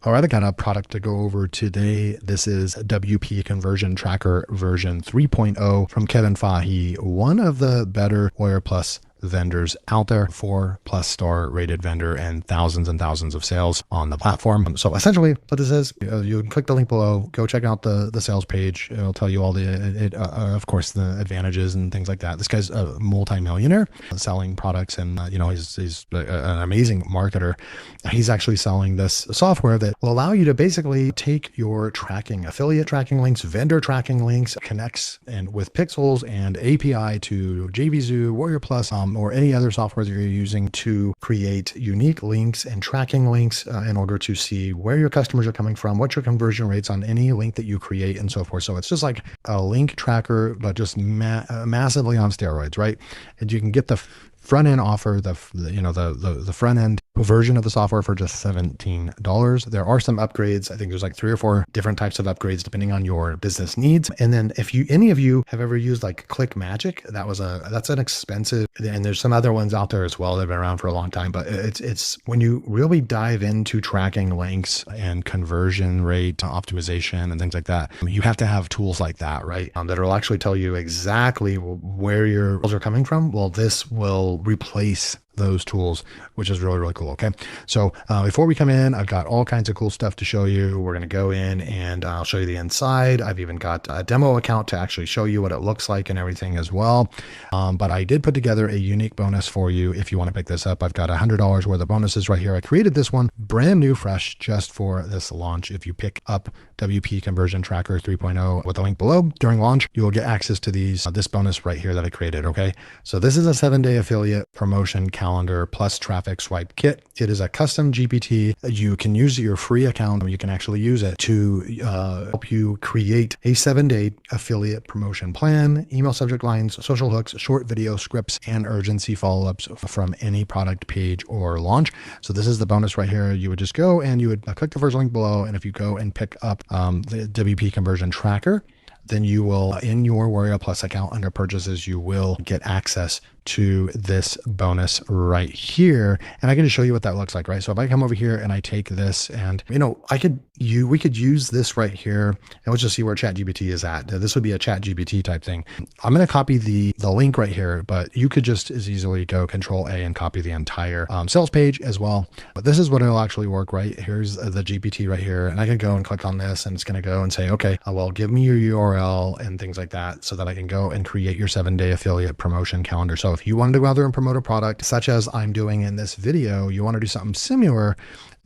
All right, I got a product to go over today. This is WP Conversion Tracker version 3.0 from Kevin Fahey, one of the better Warrior Plus vendors out there, 4+ star rated vendor and thousands of sales on the platform. So essentially what this is, you click the link below, go check out the sales page. It'll tell you all of course, the advantages and things like that. This guy's a multi-millionaire selling products, and he's an amazing marketer. He's actually selling this software that will allow you to basically take your tracking, affiliate tracking links, vendor tracking links, connects and with Pixels and API to JVZoo, Warrior Plus, or any other software that you're using to create unique links and tracking links in order to see where your customers are coming from, what your conversion rates on any link that you create, and so forth. So it's just like a link tracker, but just massively on steroids, right? And you can get the front end offer, the front end version of the software for just $17. There are some upgrades. I think there's like 3 or 4 different types of upgrades depending on your business needs. And then if any of you have ever used like ClickMagick, that's an expensive, and there's some other ones out there as well that have been around for a long time, but it's when you really dive into tracking links and conversion rate optimization and things like that, you have to have tools like that, right? That will actually tell you exactly where your sales are coming from. Well, this will replace those tools, which is really cool. Okay, so before we come in, I've got all kinds of cool stuff to show you. We're going to go in and I'll show you the inside. I've even got a demo account to actually show you what it looks like and everything as well. But I did put together a unique bonus for you if you want to pick this up. I've got $100 worth of bonuses right here. I created this one brand new, fresh, just for this launch. If you pick up WP Conversion Tracker 3.0 with the link below during launch, you will get access to this bonus right here that I created. Okay, so this is a 7-day affiliate promotion calendar plus traffic swipe kit. It is a custom GPT. You can use your free account. You can actually use it to help you create a 7-day affiliate promotion plan, email subject lines, social hooks, short video scripts, and urgency follow-ups from any product page or launch. So this is the bonus right here. You would just go and you would click the first link below. And if you go and pick up the WP Conversion Tracker, then you will, in your Warrior Plus account under purchases, you will get access to this bonus right here. And I can just show you what that looks like, right? So if I come over here and I take this and, we could use this right here, and let's just see where ChatGPT is at. This would be a ChatGPT type thing. I'm going to copy the link right here, but you could just as easily go Control A and copy the entire sales page as well. But this is what it'll actually work, right? Here's the GPT right here. And I can go and click on this and it's going to go and say, okay, well, give me your URL and things like that so that I can go and create your 7-day affiliate promotion calendar. So if you wanted to go out there and promote a product such as I'm doing in this video, you want to do something similar,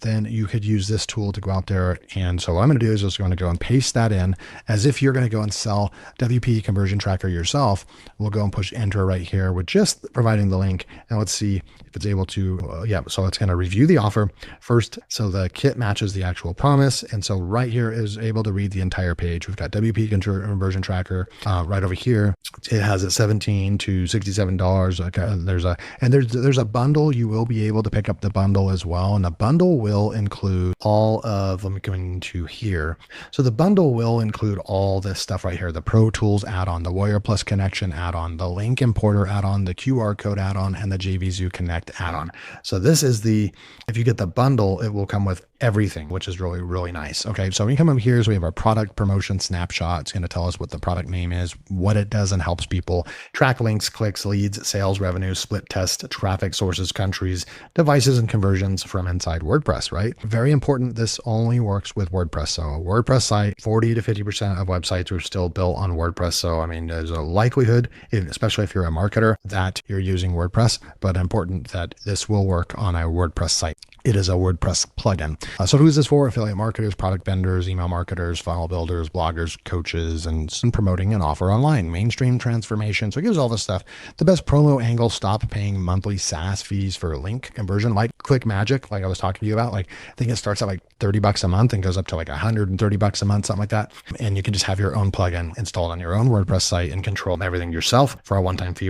then you could use this tool to go out there. And so what I'm going to do is just going to go and paste that in as if you're going to go and sell WP Conversion Tracker yourself. We'll go and push enter right here with just providing the link. And let's see if it's able to, so it's going to review the offer first. So the kit matches the actual promise. And so right here is able to read the entire page. We've got WP Conversion Tracker right over here. It has it $17 to $67. Okay, there's a bundle. You will be able to pick up the bundle as well. And the bundle will include all of, let me go into here. So the bundle will include all this stuff right here, the Pro Tools add-on, the Warrior Plus Connection add-on, the Link Importer add-on, the QR code add-on, and the JVZoo Connect add-on. So this is if you get the bundle, it will come with everything, which is really nice. Okay, so when you come over here, so we have our product promotion snapshot. It's going to tell us what the product name is, what it does and helps people track links, clicks, leads, sales, revenue, split test, traffic sources, countries, devices, and conversions from inside WordPress, right? Very important. This only works with WordPress. So a WordPress site, 40 to 50% of websites are still built on WordPress. So, I mean, there's a likelihood, especially if you're a marketer, that you're using WordPress, but important that this will work on a WordPress site. It is a WordPress plugin. So who's this for? Affiliate marketers, product vendors, email marketers, funnel builders, bloggers, coaches, and promoting an offer online, mainstream transformation. So it gives all this stuff. The best promo angle, stop paying monthly SaaS fees for link conversion, like ClickMagick, like I was talking to you about. Like, I think it starts at like $30 a month and goes up to like $130 a month, something like that. And you can just have your own plugin installed on your own WordPress site and control everything yourself for a one-time fee,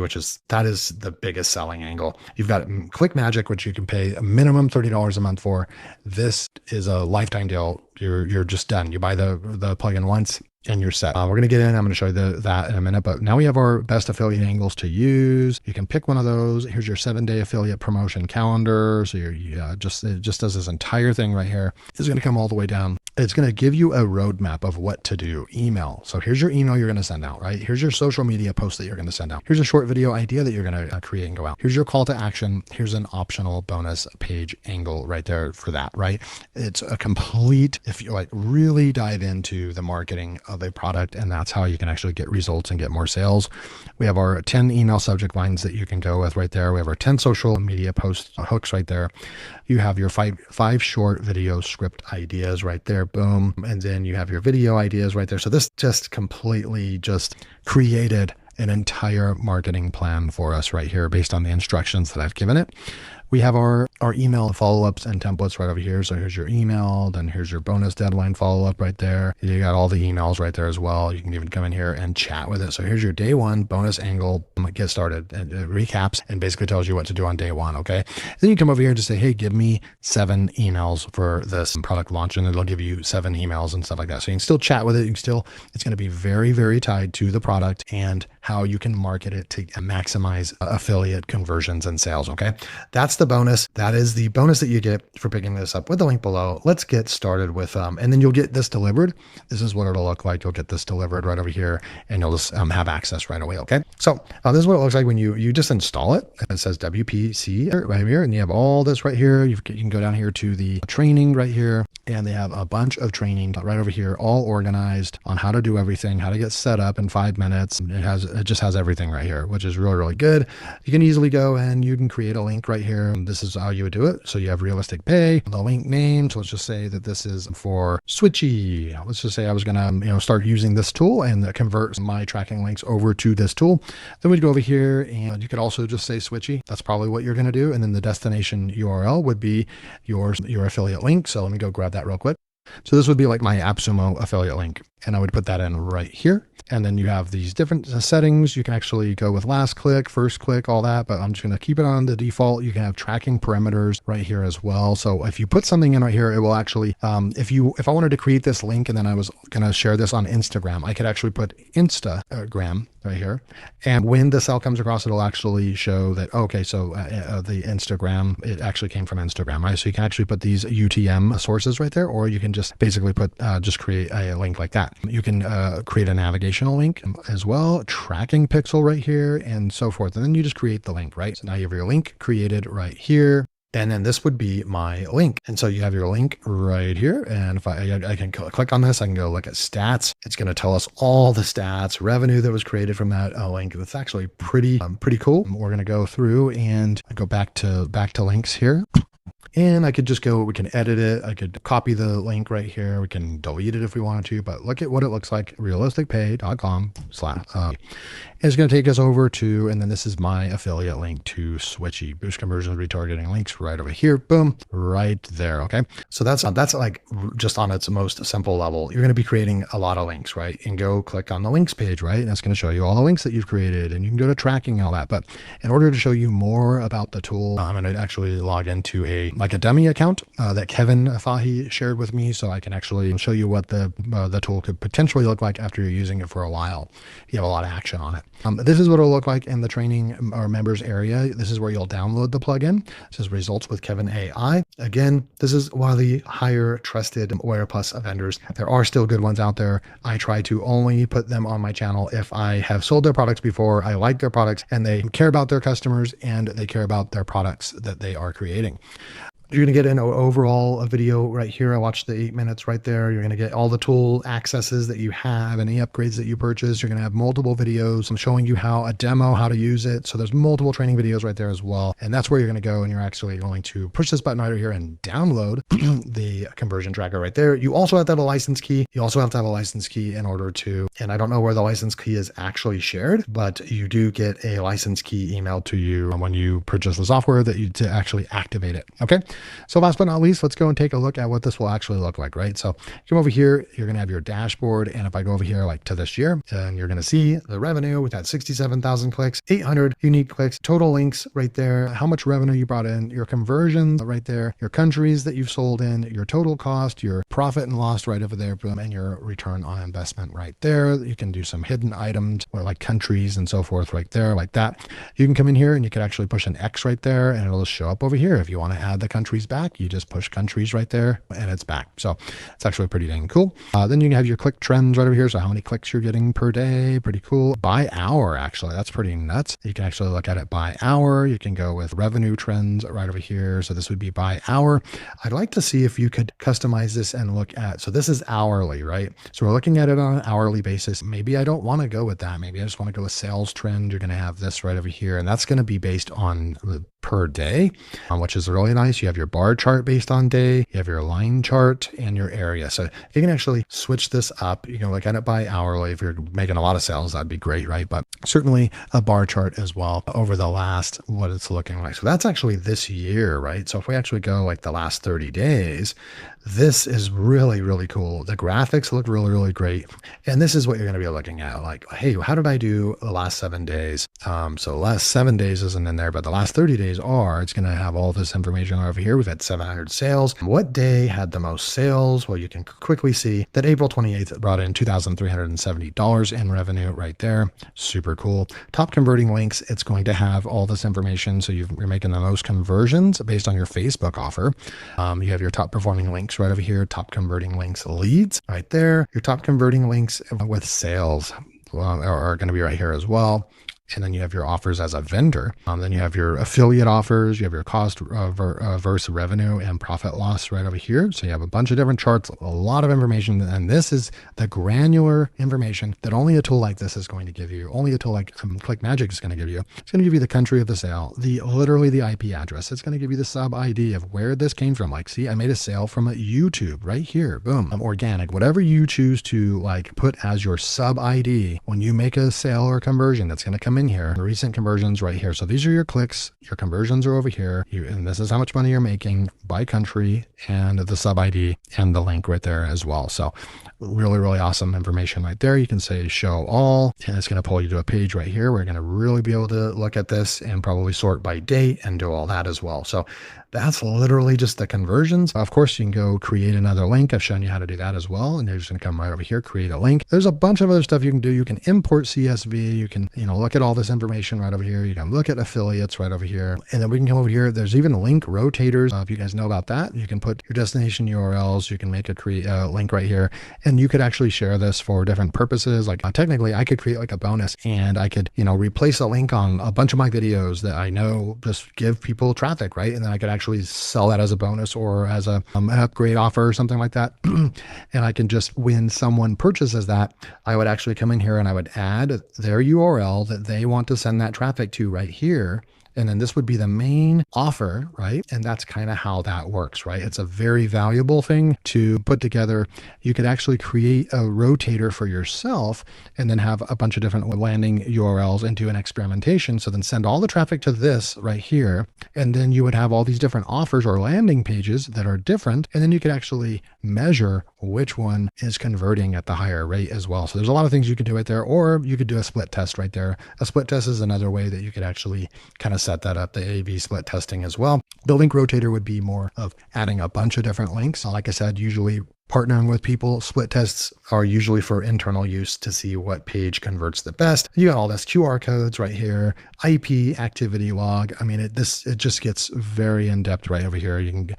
that is the biggest selling angle. You've got ClickMagick, which you can pay a minimum $30 a month for. This is a lifetime deal. You're just done. You buy the plugin once, and you're set. We're going to get in. I'm going to show you that in a minute, but now we have our best affiliate angles to use. You can pick one of those. Here's your 7-day affiliate promotion calendar. So it just does this entire thing right here. It's going to come all the way down. It's going to give you a roadmap of what to do. Email. So here's your email you're going to send out, right? Here's your social media post that you're going to send out. Here's a short video idea that you're going to create and go out. Here's your call to action. Here's an optional bonus page angle right there for that, right? It's a complete, if you like really dive into the marketing of a product, and that's how you can actually get results and get more sales. We have our 10 email subject lines that you can go with right there. We have our 10 social media post hooks right there. You have your five short video script ideas right there. Boom. And then you have your video ideas right there. So this just completely just created an entire marketing plan for us right here based on the instructions that I've given it. We have our email follow-ups and templates right over here. So here's your email, then here's your bonus deadline follow-up right there. You got all the emails right there as well. You can even come in here and chat with it. So here's your day one bonus angle, get started. It recaps and basically tells you what to do on day one, okay? Then you come over here and just say, hey, give me 7 emails for this product launch, and it'll give you 7 emails and stuff like that. So you can still chat with it. You can still, it's going to be very, very tied to the product and how you can market it to maximize affiliate conversions and sales, okay? That's the bonus. That is the bonus that you get for picking this up with the link below. Let's get started with, and then you'll get this delivered. This is what it'll look like. You'll get this delivered right over here, and you'll just have access right away, okay? So this is what it looks like when you just install it. It says WPC right here, and you have all this right here. You can go down here to the training right here, and they have a bunch of training right over here, all organized on how to do everything, how to get set up in 5 minutes. It just has everything right here, which is really, really good. You can easily go and you can create a link right here. This is how you would do it. So you have realistic pay, the link name. So let's just say that this is for Switchy. Let's just say I was going to, start using this tool and convert my tracking links over to this tool. Then we'd go over here and you could also just say Switchy. That's probably what you're going to do. And then the destination URL would be your affiliate link. So let me go grab that real quick. So this would be like my AppSumo affiliate link, and I would put that in right here. And then you have these different settings. You can actually go with last click, first click, all that, but I'm just going to keep it on the default. You can have tracking parameters right here as well. So if you put something in right here, it will actually, if I wanted to create this link and then I was going to share this on Instagram, I could actually put Instagram right here. And when the cell comes across, it'll actually show that, okay, so the Instagram, it actually came from Instagram, right? So you can actually put these UTM sources right there, or you can just basically put, just create a link like that. You can create a navigational link as well, tracking pixel right here, and so forth. And then you just create the link, right? So now you have your link created right here. And then this would be my link. And so you have your link right here. And if I can click on this, I can go look at stats. It's going to tell us all the stats, revenue that was created from that link. That's actually pretty cool. We're going to go through and go back to links here. And I could just go, we can edit it. I could copy the link right here. We can delete it if we wanted to, but look at what it looks like. realisticpay.com/ it's going to take us over to, and then this is my affiliate link to Switchy. Boost conversions, retargeting links right over here. Boom, right there. Okay. So that's like just on its most simple level. You're going to be creating a lot of links, right? And go click on the links page, right? And that's going to show you all the links that you've created, and you can go to tracking and all that. But in order to show you more about the tool, I'm going to actually log into a dummy account that Kevin Fahy shared with me, so I can actually show you what the tool could potentially look like after you're using it for a while. You have a lot of action on it. This is what it'll look like in the training or members area. This is where you'll download the plugin. It says results with Kevin AI. Again, this is one of the higher trusted Aware Plus vendors. There are still good ones out there. I try to only put them on my channel if I have sold their products before, I like their products, and they care about their customers and they care about their products that they are creating. You're going to get an overall video right here. I watched the 8 minutes right there. You're going to get all the tool accesses that you have, any upgrades that you purchase. You're going to have multiple videos. I'm showing you how to use it. So there's multiple training videos right there as well. And that's where you're going to go. And you're actually going to push this button right here and download the conversion tracker right there. You also have to have a license key. You also have to have a license key in order to, and I don't know where the license key is actually shared, but you do get a license key emailed to you when you purchase the software to actually activate it. Okay. So last but not least, let's go and take a look at what this will actually look like, right? So come over here, you're going to have your dashboard. And if I go over here, like to this year, and you're going to see the revenue with that 67,000 clicks, 800 unique clicks, total links right there, how much revenue you brought in, your conversions right there, your countries that you've sold in, your total cost, your profit and loss right over there, boom, and your return on investment right there. You can do some hidden items or like countries and so forth right there, like that. You can come in here and you can actually push an X right there and it'll show up over here. If you want to add the countries back, you just push countries right there and it's back. So it's actually pretty dang cool. Then you can have your click trends right over here. So how many clicks you're getting per day, pretty cool. By hour, actually, that's pretty nuts. You can actually look at it by hour. You can go with revenue trends right over here. So this would be by hour. I'd like to see if you could customize this and look at, so this is hourly, right? So we're looking at it on an hourly basis. Maybe I don't want to go with that. Maybe I just want to go with sales trend. You're going to have this right over here. And that's going to be based on the per day, which is really nice. You have your bar chart based on day, you have your line chart and your area. So you can actually switch this up. You can look at it by hourly. If you're making a lot of sales, that'd be great, right? But certainly a bar chart as well over the last, what it's looking like. So that's actually this year, right? So if we actually go like the last 30 days, this is really, really cool. The graphics look really, really great. And this is what you're going to be looking at. Like, hey, how did I do the last 7 days? So the last 7 days isn't in there, but the last 30 days are. It's going to have all this information over here. We've had 700 sales. What day had the most sales? Well, you can quickly see that April 28th brought in $2,370 in revenue right there. Super cool. Top converting links. It's going to have all this information. So you're making the most conversions based on your Facebook offer. You have your top performing links right over here, top converting links leads right there. Your top converting links with sales are going to be right here as well. And then you have your offers as a vendor. Then you have your affiliate offers. You have your cost versus revenue and profit loss right over here. So you have a bunch of different charts, a lot of information. And this is the granular information that only a tool like this is going to give you. Only a tool like ClickMagick is going to give you. It's going to give you the country of the sale, literally the IP address. It's going to give you the sub ID of where this came from. Like, see, I made a sale from YouTube right here. Boom. Organic, whatever you choose to like put as your sub ID when you make a sale or conversion, that's going to come in here, recent conversions right here. So these are your clicks, your conversions are over here, and this is how much money you're making by country and the sub ID and the link right there as well. So really, really awesome information right there. You can say show all, and it's going to pull you to a page right here. We're going to really be able to look at this and probably sort by date and do all that as well. So that's literally just the conversions. Of course, you can go create another link. I've shown you how to do that as well. And you're just going to come right over here, create a link. There's a bunch of other stuff you can do. You can import CSV. You can, look at all this information right over here. You can look at affiliates right over here. And then we can come over here. There's even link rotators. If you guys know about that, you can put your destination URLs. You can make a link right here. And you could actually share this for different purposes. Like technically I could create like a bonus and I could, replace a link on a bunch of my videos that I know just give people traffic, right? And then I could actually sell that as a bonus or as an upgrade offer or something like that. And I can just, when someone purchases that, I would actually come in here and I would add their URL that they want to send that traffic to right here. And then this would be the main offer, right? And that's kind of how that works, right? It's a very valuable thing to put together. You could actually create a rotator for yourself and then have a bunch of different landing URLs and do an experimentation. So then send all the traffic to this right here. And then you would have all these different offers or landing pages that are different. And then you could actually measure which one is converting at the higher rate as well. So there's a lot of things you could do right there, or you could do a split test right there. A split test is another way that you could actually kind of set that up, the A/B split testing as well. The link rotator would be more of adding a bunch of different links. Like I said, usually partnering with people. Split tests are usually for internal use to see what page converts the best. You got all this QR codes right here, IP activity log. I mean, it just gets very in depth right over here. You can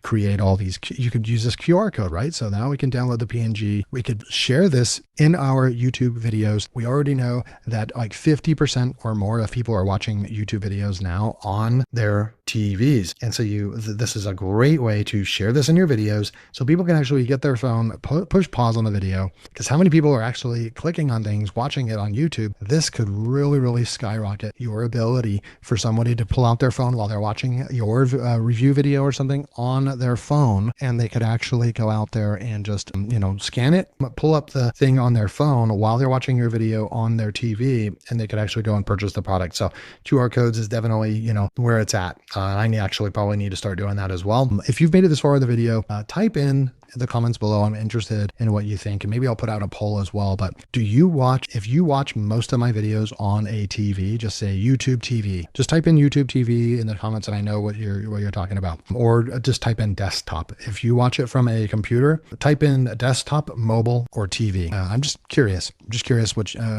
create all these, you could use this QR code, right? So now we can download the PNG. We could share this in our YouTube videos. We already know that like 50% or more of people are watching YouTube videos now on their TVs. And so this is a great way to share this in your videos so people can actually get their phone, push pause on the video, because how many people are actually clicking on things, watching it on YouTube? This could really, really skyrocket your ability for somebody to pull out their phone while they're watching your review video or something on their phone, and they could actually go out there and just, scan it, pull up the thing on their phone while they're watching your video on their TV, and they could actually go and purchase the product. So QR codes is definitely, where it's at. I actually probably need to start doing that as well. If you've made it this far in the video, type in the comments below. I'm interested in what you think, and maybe I'll put out a poll as well. But if you watch most of my videos on a TV, just say YouTube TV, just type in YouTube TV in the comments and I know what you're talking about. Or just type in desktop. If you watch it from a computer, type in desktop, mobile, or TV. I'm just curious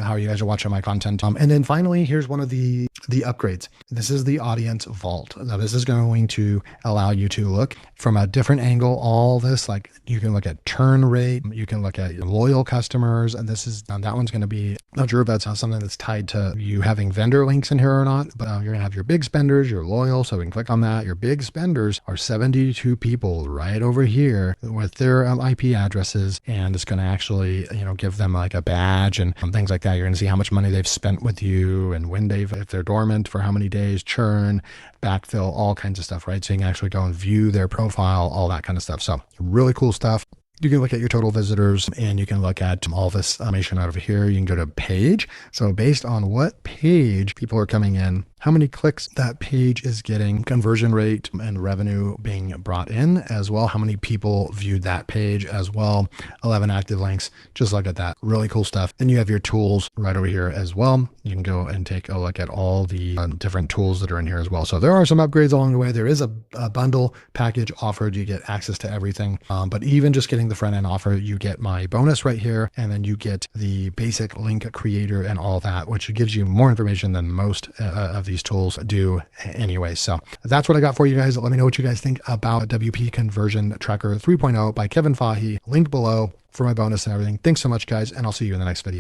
how you guys are watching my content. And then finally, here's one of the upgrades. This is the audience vault. Now this is going to allow you to look from a different angle, all this, like you can look at churn rate, you can look at loyal customers, and that one's going to be, not sure if that's something that's tied to you having vendor links in here or not, but you're going to have your big spenders, your loyal, so we can click on that. Your big spenders are 72 people right over here with their IP addresses, and it's going to actually, give them like a badge and things like that. You're going to see how much money they've spent with you and when if they're dormant for how many days, churn, backfill, all kinds of stuff, right? So you can actually go and view their profile, all that kind of stuff. So really cool stuff. You can look at your total visitors, and you can look at all this information over here. You can go to page. So based on what page people are coming in, how many clicks that page is getting, conversion rate and revenue being brought in as well, how many people viewed that page as well, 11 active links. Just look at that. Really cool stuff. Then you have your tools right over here as well. You can go and take a look at all the different tools that are in here as well. So there are some upgrades along the way. There is a bundle package offered. You get access to everything. But even just getting the front end offer, you get my bonus right here. And then you get the basic link creator and all that, which gives you more information than most of these tools do anyway. So that's what I got for you guys. Let me know what you guys think about WP Conversion Tracker 3.0 by Kevin Fahey. Link below for my bonus and everything. Thanks so much, guys, and I'll see you in the next video.